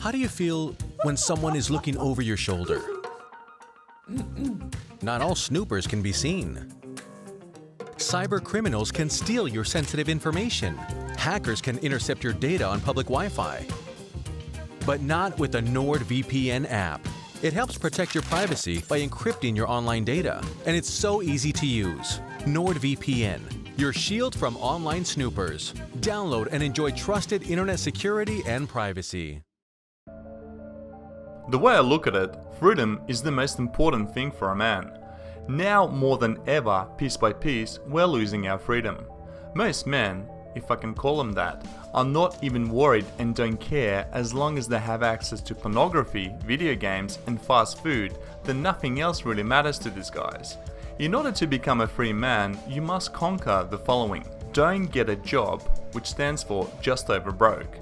How do you feel when someone is looking over your shoulder? Not all snoopers can be seen. Cyber criminals can steal your sensitive information. Hackers can intercept your data on public Wi-Fi. But not with the NordVPN app. It helps protect your privacy by encrypting your online data, and it's so easy to use. NordVPN, your shield from online snoopers. Download and enjoy trusted internet security and privacy. The way I look at it, freedom is the most important thing for a man. Now more than ever, piece by piece, we're losing our freedom. Most men, if I can call them that, are not even worried and don't care as long as they have access to pornography, video games and fast food, then nothing else really matters to these guys. In order to become a free man, you must conquer the following. Don't get a job, which stands for just over broke.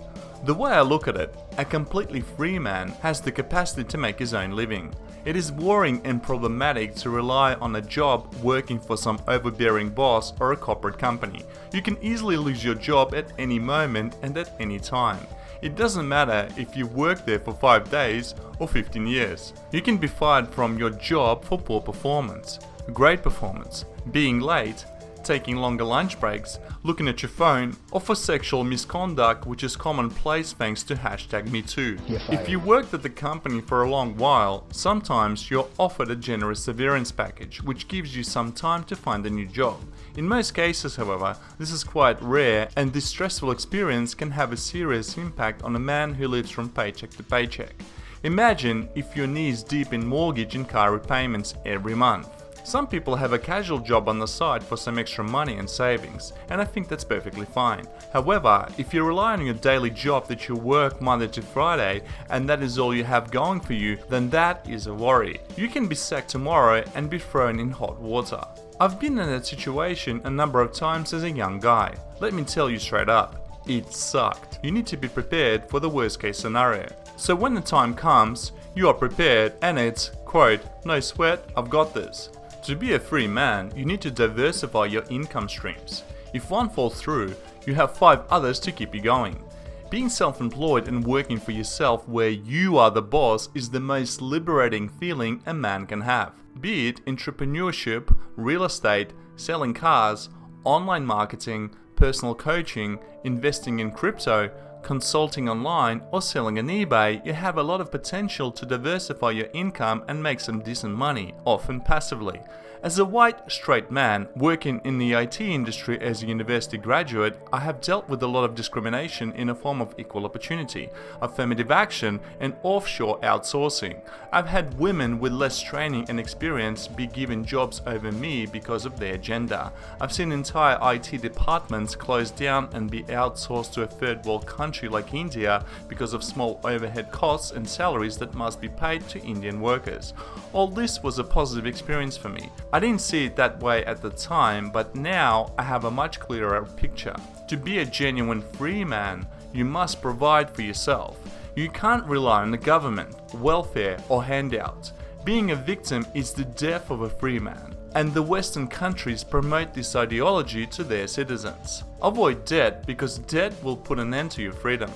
The way I look at it, a completely free man has the capacity to make his own living. It is worrying and problematic to rely on a job working for some overbearing boss or a corporate company. You can easily lose your job at any moment and at any time. It doesn't matter if you work there for 5 days or 15 years. You can be fired from your job for poor performance, great performance, being late, taking longer lunch breaks, looking at your phone, or for sexual misconduct, which is commonplace thanks to #MeToo. If you worked at the company for a long while, sometimes you're offered a generous severance package, which gives you some time to find a new job. In most cases, however, this is quite rare, and this stressful experience can have a serious impact on a man who lives from paycheck to paycheck. Imagine if you're knees deep in mortgage and car repayments every month. Some people have a casual job on the side for some extra money and savings, and I think that's perfectly fine. However, if you rely on your daily job that you work Monday to Friday and that is all you have going for you, then that is a worry. You can be sacked tomorrow and be thrown in hot water. I've been in that situation a number of times as a young guy. Let me tell you straight up, it sucked. You need to be prepared for the worst case scenario. So when the time comes, you are prepared and it's, quote, no sweat, I've got this. To be a free man, you need to diversify your income streams. If one falls through, you have 5 others to keep you going. Being self-employed and working for yourself where you are the boss is the most liberating feeling a man can have. Be it entrepreneurship, real estate, selling cars, online marketing, personal coaching, investing in crypto, consulting online, or selling on eBay, you have a lot of potential to diversify your income and make some decent money, often passively. As a white, straight man working in the IT industry as a university graduate, I have dealt with a lot of discrimination in a form of equal opportunity, affirmative action, and offshore outsourcing. I've had women with less training and experience be given jobs over me because of their gender. I've seen entire IT departments close down and be outsourced to a third world country like India because of small overhead costs and salaries that must be paid to Indian workers. All this was a positive experience for me. I didn't see it that way at the time, but now I have a much clearer picture. To be a genuine free man, you must provide for yourself. You can't rely on the government, welfare, or handouts. Being a victim is the death of a free man, and the Western countries promote this ideology to their citizens. Avoid debt because debt will put an end to your freedom.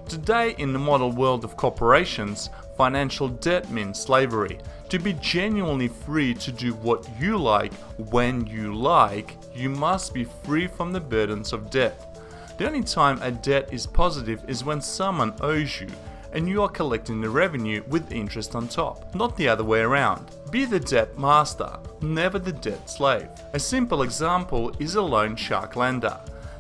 Today, in the modern world of corporations, financial debt means slavery. To be genuinely free to do what you like, when you like, you must be free from the burdens of debt. The only time a debt is positive is when someone owes you, and you are collecting the revenue with interest on top, not the other way around. Be the debt master, never the debt slave. A simple example is a loan shark lender.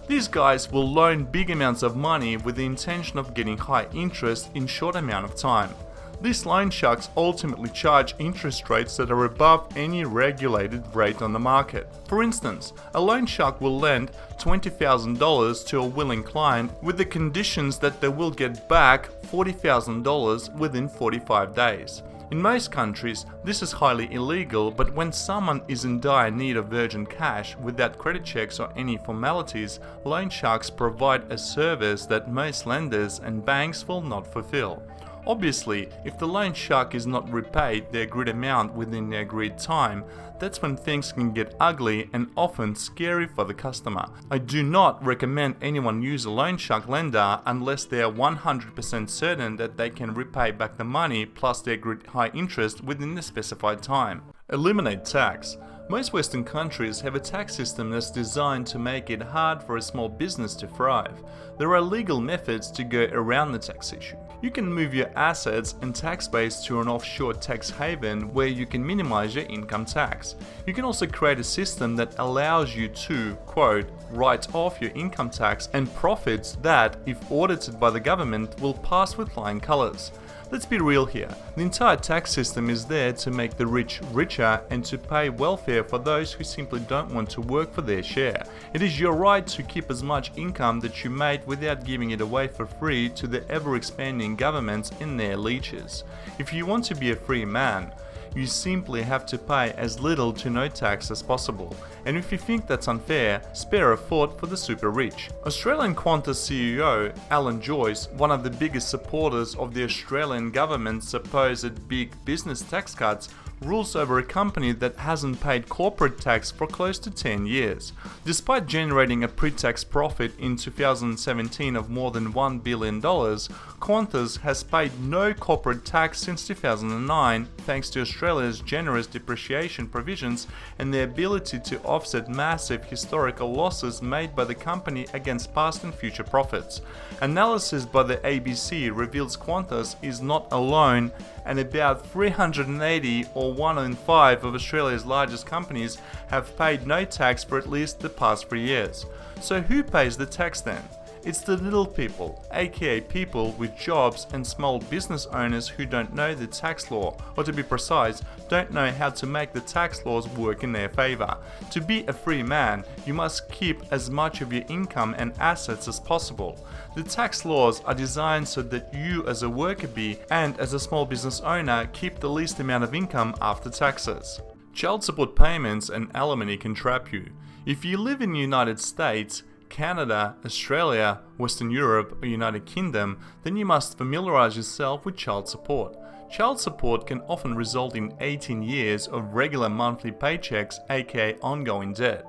These guys will loan big amounts of money with the intention of getting high interest in short amount of time. These loan sharks ultimately charge interest rates that are above any regulated rate on the market. For instance, a loan shark will lend $20,000 to a willing client with the conditions that they will get back $40,000 within 45 days. In most countries, this is highly illegal, but when someone is in dire need of urgent cash without credit checks or any formalities, loan sharks provide a service that most lenders and banks will not fulfill. Obviously, if the loan shark is not repaid the agreed amount within the agreed time, that's when things can get ugly and often scary for the customer. I do not recommend anyone use a loan shark lender unless they are 100% certain that they can repay back the money plus the agreed high interest within the specified time. Eliminate tax. Most Western countries have a tax system that's designed to make it hard for a small business to thrive. There are legal methods to go around the tax issue. You can move your assets and tax base to an offshore tax haven where you can minimize your income tax. You can also create a system that allows you to, quote, write off your income tax and profits that, if audited by the government, will pass with flying colors. Let's be real here. The entire tax system is there to make the rich richer and to pay welfare for those who simply don't want to work for their share. It is your right to keep as much income that you made without giving it away for free to the ever-expanding governments and their leeches. If you want to be a free man, you simply have to pay as little to no tax as possible. And if you think that's unfair, spare a thought for the super rich. Australian Qantas CEO Alan Joyce, one of the biggest supporters of the Australian government's supposed big business tax cuts, rules over a company that hasn't paid corporate tax for close to 10 years. Despite generating a pre-tax profit in 2017 of more than $1 billion, Qantas has paid no corporate tax since 2009 thanks to Australia's generous depreciation provisions and the ability to offset massive historical losses made by the company against past and future profits. Analysis by the ABC reveals Qantas is not alone, and about 380 or 1 in 5 of Australia's largest companies have paid no tax for at least the past 3 years. So who pays the tax then? It's the little people, aka people with jobs and small business owners who don't know the tax law, or to be precise, don't know how to make the tax laws work in their favor. To be a free man, you must keep as much of your income and assets as possible. The tax laws are designed so that you as a worker bee and as a small business owner keep the least amount of income after taxes. Child support payments and alimony can trap you. If you live in the United States, Canada, Australia, Western Europe, or United Kingdom, then you must familiarize yourself with child support. Child support can often result in 18 years of regular monthly paychecks, aka ongoing debt.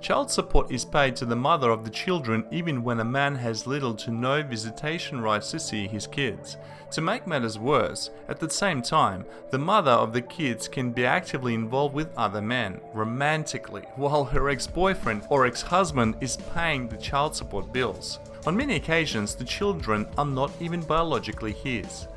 Child support is paid to the mother of the children even when a man has little to no visitation rights to see his kids. To make matters worse, at the same time, the mother of the kids can be actively involved with other men, romantically, while her ex-boyfriend or ex-husband is paying the child support bills. On many occasions, the children are not even biologically his.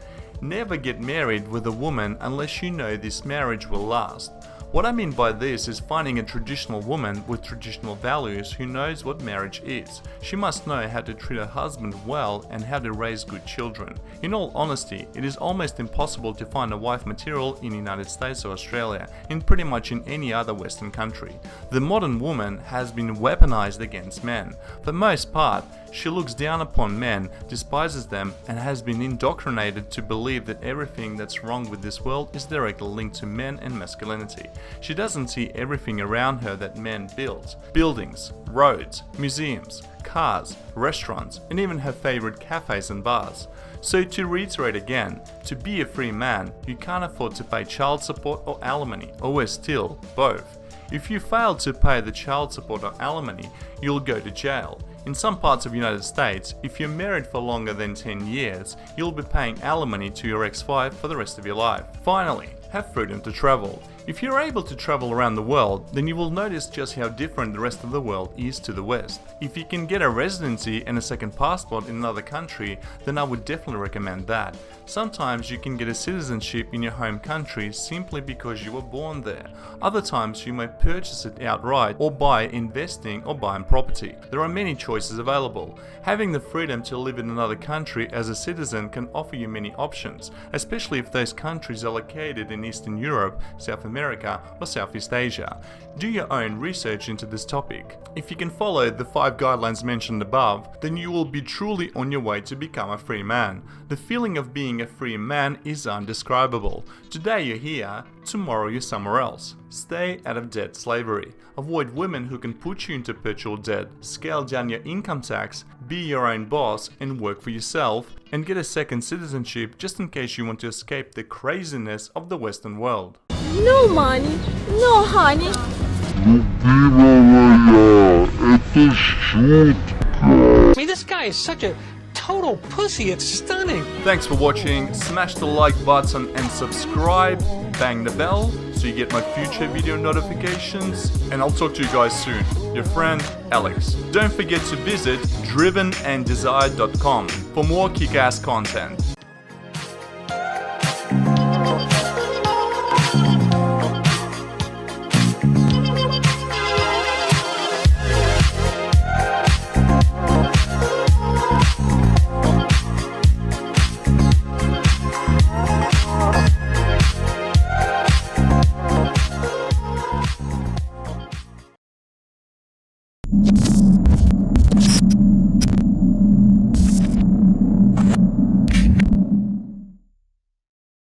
Never get married with a woman unless you know this marriage will last. What I mean by this is finding a traditional woman with traditional values who knows what marriage is. She must know how to treat her husband well and how to raise good children. In all honesty, it is almost impossible to find a wife material in the United States or Australia, and pretty much in any other Western country. The modern woman has been weaponized against men. For the most part, she looks down upon men, despises them, and has been indoctrinated to believe that everything that's wrong with this world is directly linked to men and masculinity. She doesn't see everything around her that men build. Buildings, roads, museums, cars, restaurants, and even her favorite cafes and bars. So to reiterate again, to be a free man, you can't afford to pay child support or alimony, or worse still, both. If you fail to pay the child support or alimony, you'll go to jail. In some parts of the United States, if you're married for longer than 10 years, you'll be paying alimony to your ex-wife for the rest of your life. Finally, have freedom to travel. If you're able to travel around the world, then you will notice just how different the rest of the world is to the West. If you can get a residency and a second passport in another country, then I would definitely recommend that. Sometimes you can get a citizenship in your home country simply because you were born there. Other times you may purchase it outright or by investing or buying property. There are many choices available. Having the freedom to live in another country as a citizen can offer you many options, especially if those countries are located in Eastern Europe, South America, or Southeast Asia. Do your own research into this topic. If you can follow the 5 guidelines mentioned above, then you will be truly on your way to become a free man. The feeling of being being a free man is undescribable. Today you're here, tomorrow you're somewhere else. Stay out of debt slavery. Avoid women who can put you into perpetual debt. Scale down your income tax, be your own boss and work for yourself, and get a second citizenship just in case you want to escape the craziness of the Western world. No money, no honey. I mean, this guy is such a total pussy, it's stunning. Thanks for watching, smash the like button and subscribe, bang the bell so you get my future video notifications, and I'll talk to you guys soon. Your friend, Alex. Don't forget to visit drivenanddesired.com for more kick-ass content.